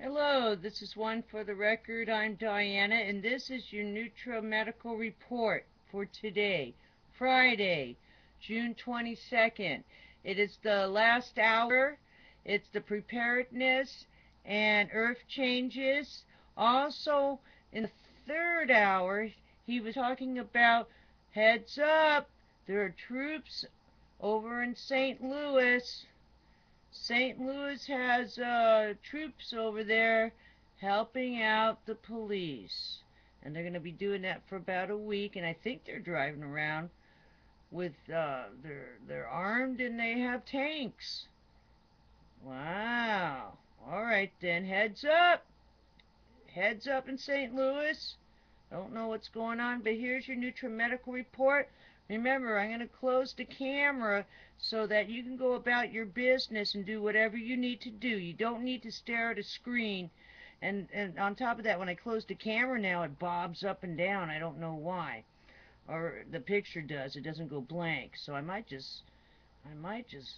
Hello, this is One for the Record. I'm Diana, and this is your Nutrimedical report for today, Friday, June 22nd. It is the last hour. It's the preparedness and earth changes. Also, in the third hour, he was talking about heads up, there are troops over in St. Louis. St. Louis has troops over there helping out the police. And they're going to be doing that for about a week. And I think they're driving around with, they're armed and they have tanks. Wow. All right then, heads up. Heads up in St. Louis. Don't know what's going on, but here's your Nutrimedical report. Remember, I'm going to close the camera so that you can go about your business and do whatever you need to do. You don't need to stare at a screen. And on top of that, when I close the camera now, it bobs up and down. I don't know why. Or the picture does. It doesn't go blank. So I might just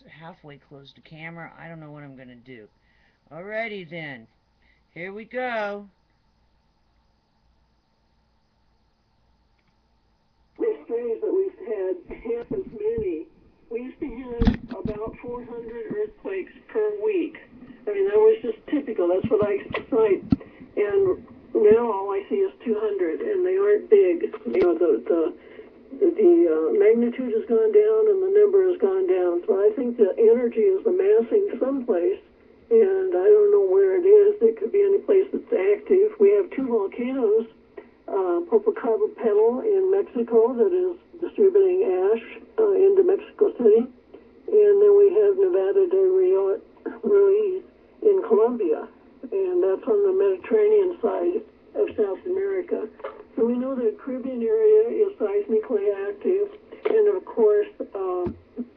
halfway close the camera. I don't know what I'm going to do. Alrighty then. Here we go. Days that we've had half as many. We used to have about 400 earthquakes per week. I mean, that was just typical. That's what I cite. And now all I see is 200, and they aren't big. You know, the magnitude has gone down and the number has gone down. So I think the energy is amassing someplace, and I don't know where it is. It could be any place that's active. We have two volcanoes. Popocatépetl in Mexico that is distributing ash into Mexico City, and then we have Nevada de Ruiz in Colombia, and that's on the Mediterranean side of South America. So we know the Caribbean area is seismically active, and of course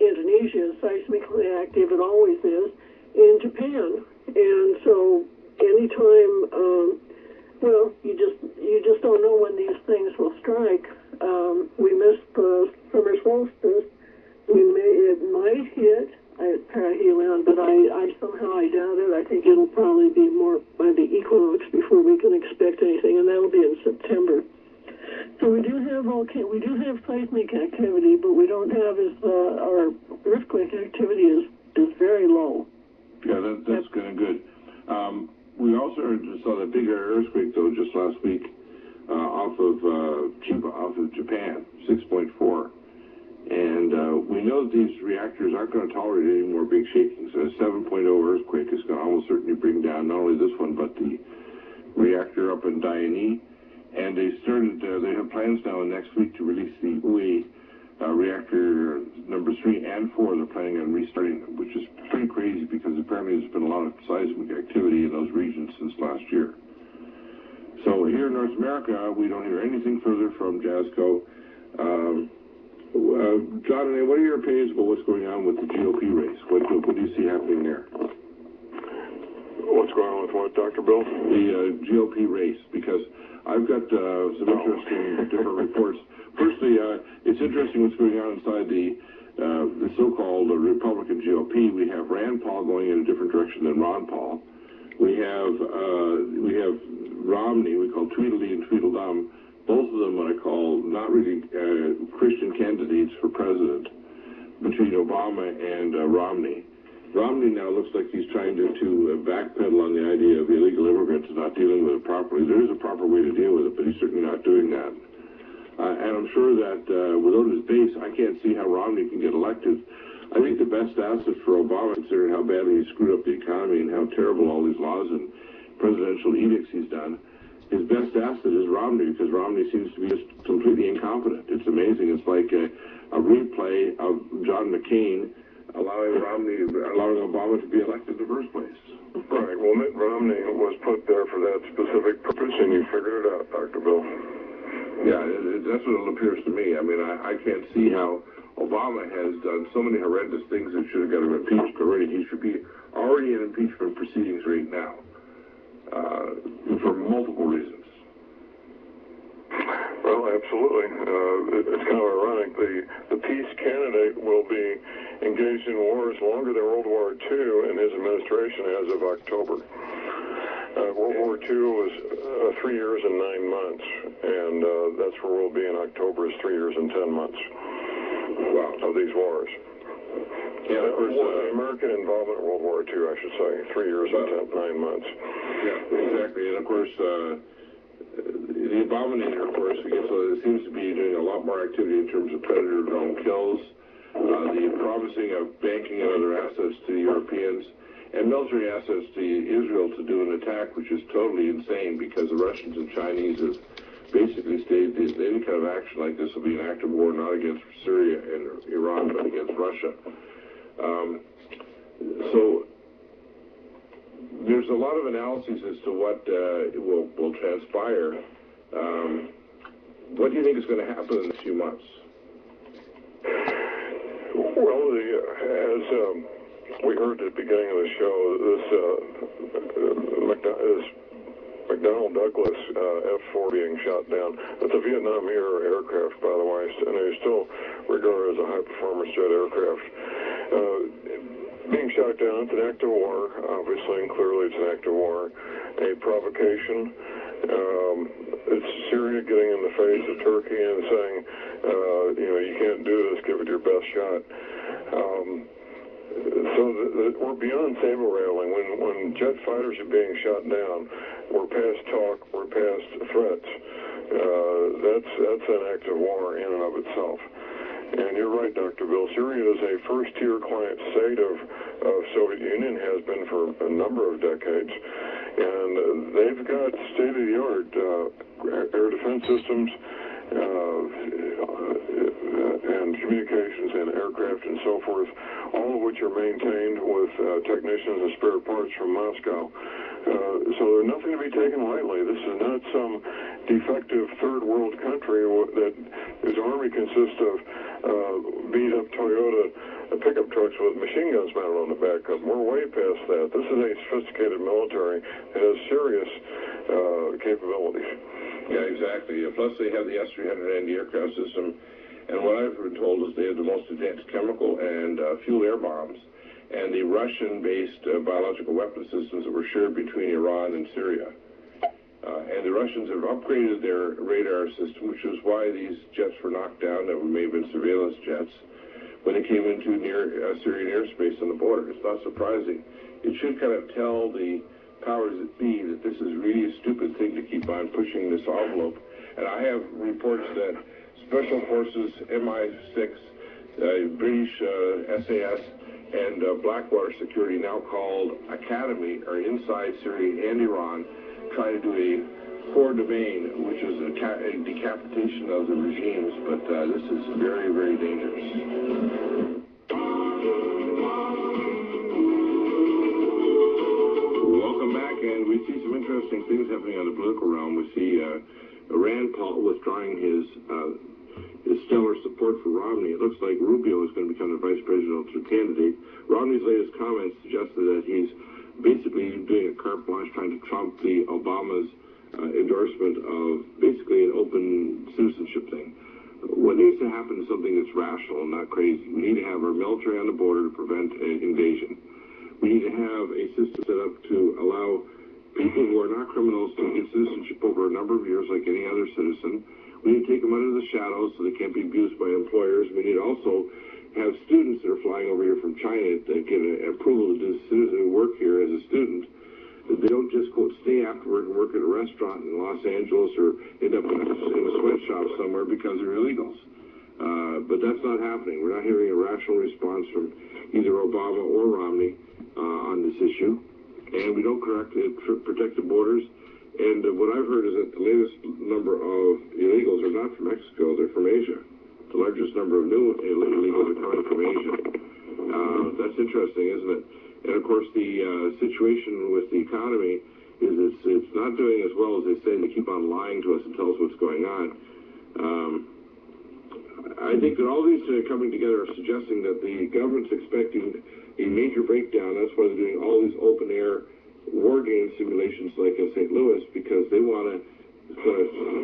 Indonesia is seismically active. It always is in Japan, and so anytime. Well, you just don't know when these things will strike. We missed the summer solstice. It might hit at perihelion, but I somehow doubt it. I think it'll probably be more by the equinox before we can expect anything, and that'll be in September. So we do have seismic activity, but we don't have our earthquake activity is very low. Yeah, that's kind of good. We also saw that big earthquake, though, just last week off of Japan, 6.4. And we know that these reactors aren't going to tolerate any more big shakings. A 7.0 earthquake is going to almost certainly bring down not only this one, but the reactor up in Diani. And they have plans now next week to release the UE reactor number 3 and 4. They're planning on restarting them, which is pretty crazy because apparently there's been a lot of seismic activity in those regions since last year. So here in North America, we don't hear anything further from JASCO. John and I, what are your opinions about what's going on with the GOP race? What do you see happening there? What's going on with what, Dr. Bill? The GOP race, because I've got some interesting different reports. Firstly, it's interesting what's going on inside the so-called Republican GOP. We have Rand Paul going in a different direction than Ron Paul. We have Romney, we call Tweedledee and Tweedledum. Both of them what I call not really Christian candidates for president, between Obama and Romney. Romney now looks like he's trying to backpedal on the idea of illegal immigrants and not dealing with it properly. There is a proper way to deal with it, but he's certainly not doing that. And I'm sure that without his base, I can't see how Romney can get elected. I think the best asset for Obama, considering how badly he screwed up the economy and how terrible all these laws and presidential edicts he's done, his best asset is Romney, because Romney seems to be just completely incompetent. It's amazing. It's like a replay of John McCain allowing Obama to be elected in the first place. Right. Well, Mitt Romney was put there for that specific purpose, and you figured it out, Dr. Bill. Yeah, that's what it appears to me. I mean, I can't see how Obama has done so many horrendous things that should have got him impeached already. He should be already in impeachment proceedings right now for multiple reasons. Well, absolutely. It's kind of ironic. The peace candidate will be engaged in wars longer than World War II in his administration as of October. World War II was 3 years and 9 months, and that's where we'll be in October, is 3 years and 10 months. Wow. Of these wars. Yeah, of course, American involvement in World War II, I should say, 3 years and 9 months. Yeah, exactly. And of course, the Abominator, of course, seems to be doing a lot more activity in terms of predator drone kills, the promising of banking and other assets to the Europeans, and military assets to Israel to do an attack, which is totally insane because the Russians and Chinese have basically stated that any kind of action like this will be an act of war, not against Syria and Iran, but against Russia. So there's a lot of analyses as to what will transpire. What do you think is going to happen in a few months? Well, as we heard at the beginning of the show, this McDonnell Douglas F-4 being shot down. That's a Vietnam-era aircraft, by the way, and they're still regarded as a high-performance jet aircraft. Being shot down, it's an act of war, obviously, and clearly it's an act of war. A provocation. It's Syria getting in the face of Turkey and saying, you can't do this, give it your best shot. So we're beyond saber rattling. When jet fighters are being shot down, we're past talk, we're past threats. That's an act of war in and of itself. And you're right, Dr. Bill. Syria is a first-tier client state of Soviet Union, has been for a number of decades. And they've got state-of-the-art air defense systems and communications and aircraft and so forth, all of which are maintained with technicians and spare parts from Moscow. So they're nothing to be taken lightly. This is not some defective third world country whose army consists of beat-up Toyota pickup trucks with machine guns mounted on the back of them. We're way past that. This is a sophisticated military that has serious capabilities. Yeah, exactly. Plus, they have the S-300 anti-aircraft system, and what I've been told is they have the most advanced chemical and fuel air bombs, and the Russian-based biological weapon systems that were shared between Iran and Syria. And the Russians have upgraded their radar system, which is why these jets were knocked down that may have been surveillance jets when they came into near Syrian airspace on the border. It's not surprising. It should kind of tell the powers that be that this is really a stupid thing to keep on pushing this envelope. And I have reports that Special Forces, MI6, British SAS, and Blackwater Security, now called Academy, are inside Syria and Iran trying to do a core domain, which is a decapitation of the regimes. But this is very, very dangerous. Welcome back, and we see some interesting things happening on the political realm. We see Rand Paul withdrawing his stellar support for Romney. It looks like Rubio is going to become the vice presidential candidate. Romney's latest comments suggested that he's basically doing a carte blanche, trying to trump the Obama's endorsement of basically an open citizenship thing. What needs to happen is something that's rational and not crazy. We need to have our military on the border to prevent an invasion. We need to have a system set up to allow people who are not criminals to get citizenship over a number of years like any other citizen. We need to take them under the shadows so they can't be abused by employers. We need to also have students that are flying over here from China that get an approval to do citizen work here as a student. That they don't just, quote, stay afterward and work at a restaurant in Los Angeles or end up in a sweatshop somewhere because they're illegals. But that's not happening. We're not hearing a rational response from either Obama or Romney on this issue. And we don't protect the borders. And what I've heard is that the latest number of illegals are not from Mexico, they're from Asia. The largest number of new illegals are coming from Asia. That's interesting, isn't it? And of course, the situation with the economy is it's not doing as well as they say. They keep on lying to us and tell us what's going on. I think that all these coming together are suggesting that the government's expecting a major breakdown. That's why they're doing all these open-air war game simulations like in St. Louis, because they want to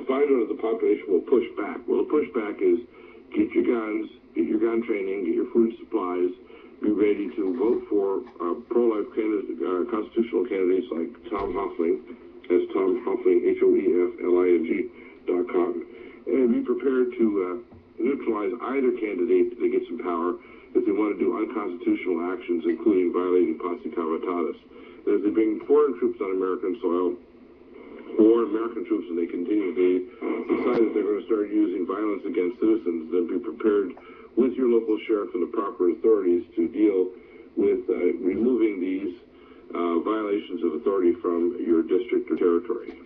find out if the population will push back. Well, the pushback is get your guns, get your gun training, get your food supplies, be ready to vote for pro-life constitutional candidates like Tom Hoefling, that's Tom Hoefling, HOEFLING.com, and be prepared to neutralize either candidate that gets in power if they want to do unconstitutional actions, including violating posse comitatus. As they bring foreign troops on American soil, or American troops, and they continue to decide that they're going to start using violence against citizens, then be prepared with your local sheriff and the proper authorities to deal with removing these violations of authority from your district or territory.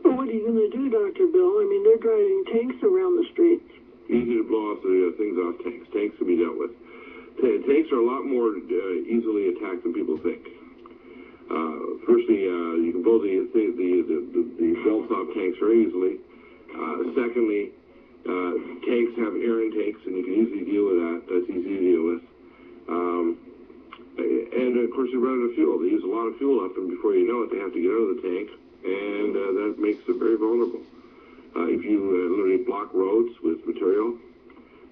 Well, what are you going to do, Dr. Bill? I mean, they're driving tanks around the streets. Easy to blow off the things off tanks. Tanks can be dealt with. Tanks are a lot more easily attacked than people think. Firstly, you can blow the bell-top tanks very easily. Secondly, tanks have air intakes, and you can easily deal with that. That's easy to deal with. And of course, they run out of fuel. They use a lot of fuel up, and before you know it, they have to get out of the tank, and that makes them very vulnerable. If you literally block roads with material,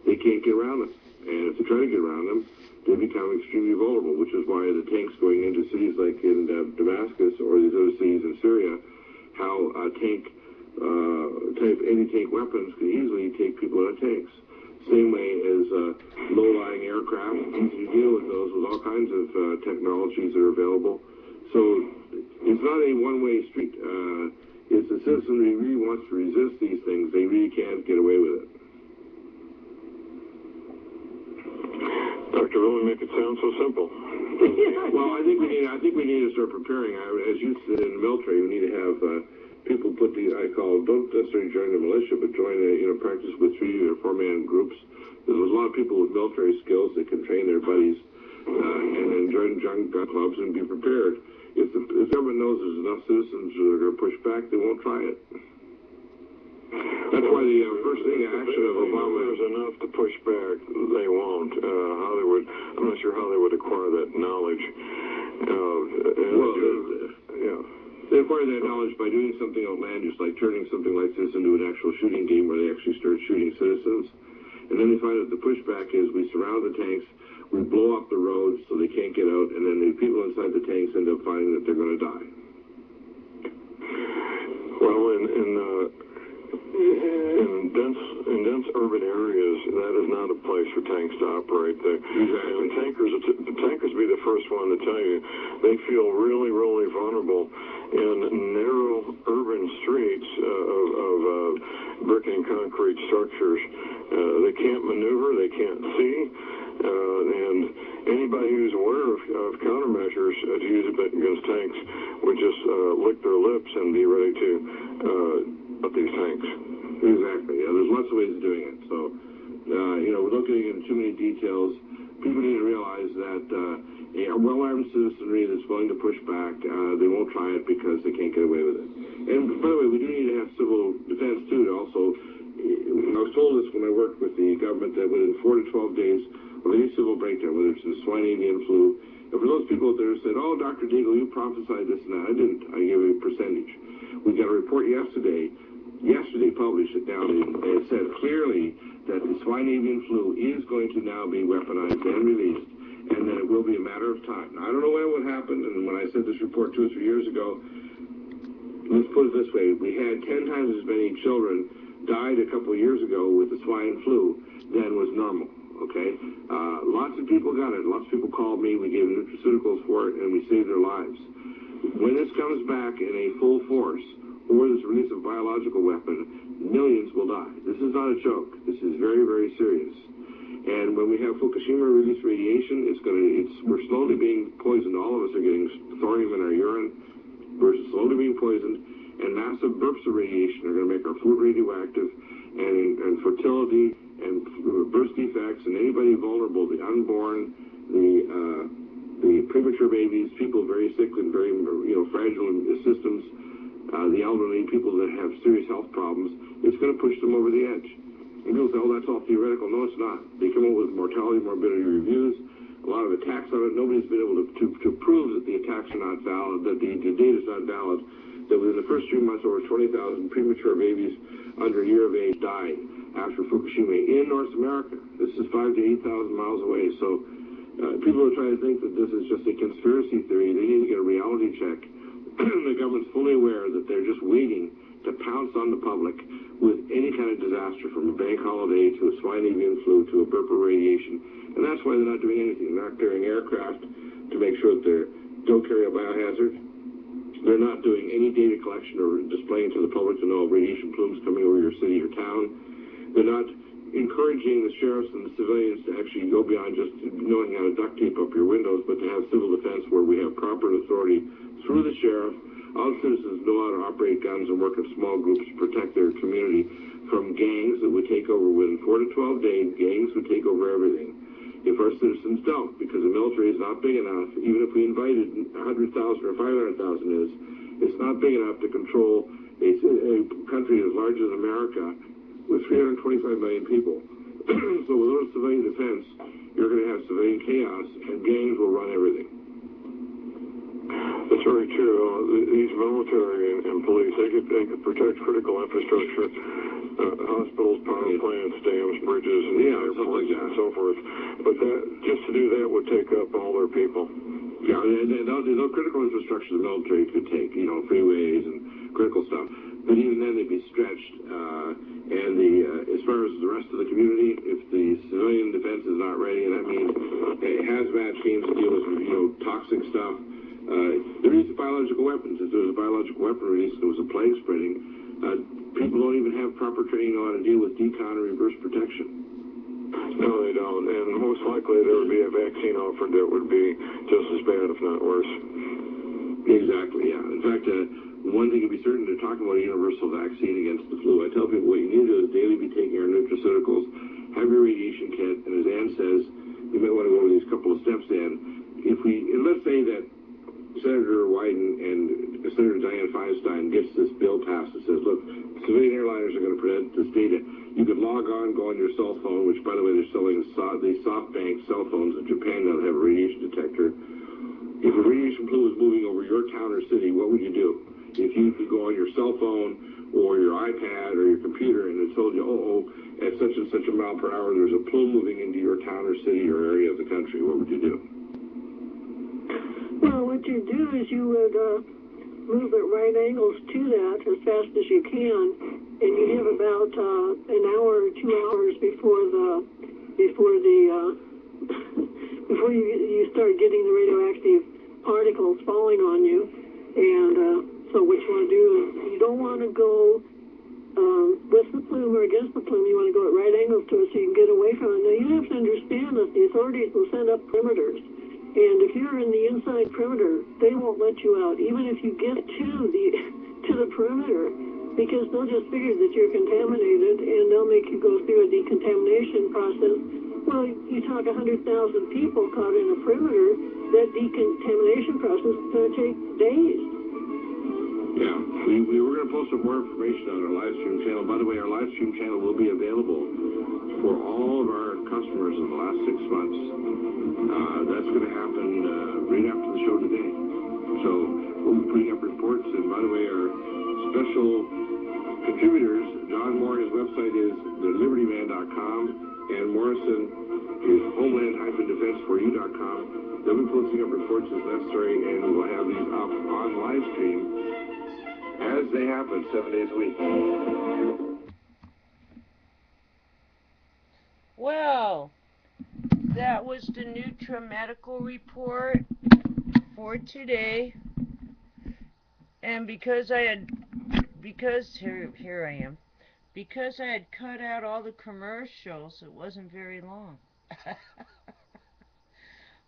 they can't get around them. And if they try to get around them, they become extremely vulnerable, which is why the tanks going into cities like in Damascus or these other cities in Syria, how anti-tank weapons can easily take people out of tanks. Same way as low-lying aircraft, easy to deal with those with all kinds of technologies that are available. So it's not a one-way street. If the citizenry really wants to resist these things, they really can't get away with it. Dr. Bill, make it sound so simple. Well, I think we need to start preparing. As you said in the military, we need to have people put don't necessarily join the militia, but join practice with 3 or 4-man groups. There's a lot of people with military skills that can train their buddies and then join gun clubs and be prepared. If the government knows there's enough citizens that are going to push back, they won't try it. That's why the first thing action of Obama. There's enough to push back. They won't. I'm not sure how they would acquire that knowledge. They acquire that knowledge by doing something outlandish, like turning something like this into an actual shooting game where they actually start shooting citizens. And then they find that the pushback is we surround the tanks, we blow up the roads so they can't get out, and then the people inside the tanks end up finding that they're going to die. Well, in dense urban areas, that is not a place for tanks to operate. The tankers be the first one to tell you they feel really, really vulnerable in narrow urban streets of brick and concrete structures. They can't maneuver, they can't see, and anybody who's aware of countermeasures to use against tanks would just lick their lips and be ready to up these tanks. Exactly. Yeah, there's lots of ways of doing it. So, without getting into too many details, people need to realize that a well-armed citizenry that's willing to push back, they won't try it because they can't get away with it. And by the way, we do need to have civil defense too. Also, I was told this when I worked with the government that within 4 to 12 days of any civil breakdown, whether it's the swine, avian flu, and for those people out there who said, "Oh, Dr. DEAGLE, you prophesied this and that," I didn't. I gave a percentage. We got a report yesterday published it down, and it said clearly that the swine avian flu is going to now be weaponized and released, and that it will be a matter of time. Now, I don't know when it would happen, and when I said this report 2 or 3 years ago, let's put it this way, we had 10 times as many children died a couple of years ago with the swine flu than was normal, okay? Lots of people got it. Lots of people called me. We gave nutraceuticals for it, and we saved their lives. When this comes back in a full force, or this release of biological weapon, millions will die. This is not a joke. This is very, very serious. And when we have Fukushima release radiation, we're slowly being poisoned. All of us are getting thorium in our urine. We're slowly being poisoned. And massive bursts of radiation are going to make our food radioactive, and fertility and birth defects, and anybody vulnerable, the unborn, the premature babies, people very sick and very fragile systems, the elderly, people that have serious health problems, it's going to push them over the edge. And people say, "Oh, that's all theoretical." No, it's not. They come up with mortality, morbidity reviews, a lot of attacks on it. Nobody's been able to prove that the attacks are not valid, that the data is not valid. that within the first 3 months, over 20,000 premature babies under a year of age died after Fukushima in North America. This is 5,000 to 8,000 miles away. So people are trying to think that this is just a conspiracy theory. They need to get a reality check. The government's fully aware that they're just waiting to pounce on the public with any kind of disaster, from a bank holiday to a swine avian flu to a burp irradiation. And that's why they're not doing anything. They're not clearing aircraft to make sure that they don't carry a biohazard. They're not doing any data collection or displaying to the public to know of radiation plumes coming over your city or town. They're not encouraging the sheriffs and the civilians to actually go beyond just knowing how to duct tape up your windows, but to have civil defense where we have proper authority through the sheriff. All citizens know how to operate guns and work in small groups to protect their community from gangs that would take over. Within 4 to 12 days, gangs would take over everything. If our citizens don't, because the military is not big enough, even if we invited 100,000 or 500,000 it's not big enough to control a country as large as America with 325 million people. So without civilian defense, you're going to have civilian chaos, and gangs will run everything. That's very true. These military and police, they could protect critical infrastructure, hospitals, power plants, dams, bridges, and airports, and so forth. But just to do that would take up all their people. Yeah, and no critical infrastructure the military could take, freeways and critical stuff. But even then, they'd be stretched. And as far as the rest of the community, if the civilian defense is not ready, and that means hazmat teams deal with toxic stuff. There is biological weapons. If there was a biological weapon release, there was a plague spreading. People don't even have proper training on how to deal with decon or reverse protection. No, they don't. And most likely there would be a vaccine offered that would be just as bad, if not worse. Exactly, yeah. In fact, one thing to be certain, they're talking about a universal vaccine against the flu. I tell people what you need to do is daily be taking our nutraceuticals, have your radiation kit, and as Ann says, you may want to go over these couple of steps, Ann. And let's say that Senator Wyden and Senator Dianne Feinstein gets this bill passed that says, look, civilian airliners are going to present this data. You can log on, go on your cell phone, which, by the way, they're selling these SoftBank cell phones in Japan that have a radiation detector. If a radiation plume is moving over your town or city, what would you do? If you could go on your cell phone or your iPad or your computer and it told you, at such and such a mile per hour, there's a plume moving into your town or city or area of the country, what would you do? Well, what you do is you would move at right angles to that as fast as you can, and you have about an hour or 2 hours before you start getting the radioactive particles falling on you. And so what you want to do is you don't want to go with the plume or against the plume. You want to go at right angles to it so you can get away from it. Now you have to understand that the authorities will send up perimeters. And if you're in the inside perimeter, they won't let you out, even if you get to the perimeter, because they'll just figure that you're contaminated, and they'll make you go through a decontamination process. Well, you talk 100,000 people caught in a perimeter, that decontamination process is going to take days. Yeah, we were going to post some more information on our live stream channel. By the way, our live stream channel will be available for all of our customers in the last 6 months. That's going to happen right after the show today. So we'll be putting up reports. And by the way, our special contributors, John Moore, his website is thelibertyman.com, and Morrison is homeland-defense4you.com. They'll be posting up reports as necessary, and we'll have these up on live stream as they happen 7 days a week. Well, that was the Nutrimedical report for today. And because I had cut out all the commercials, it wasn't very long.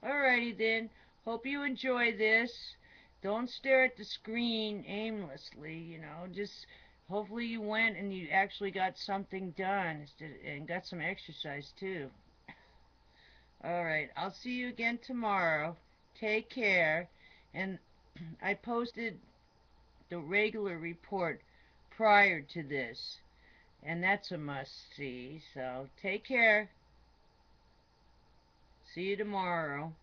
Alrighty then. Hope you enjoy this. Don't stare at the screen aimlessly, just hopefully you went and you actually got something done and got some exercise too. Alright, I'll see you again tomorrow. Take care. And I posted the regular report prior to this, and that's a must-see. So take care. See you tomorrow.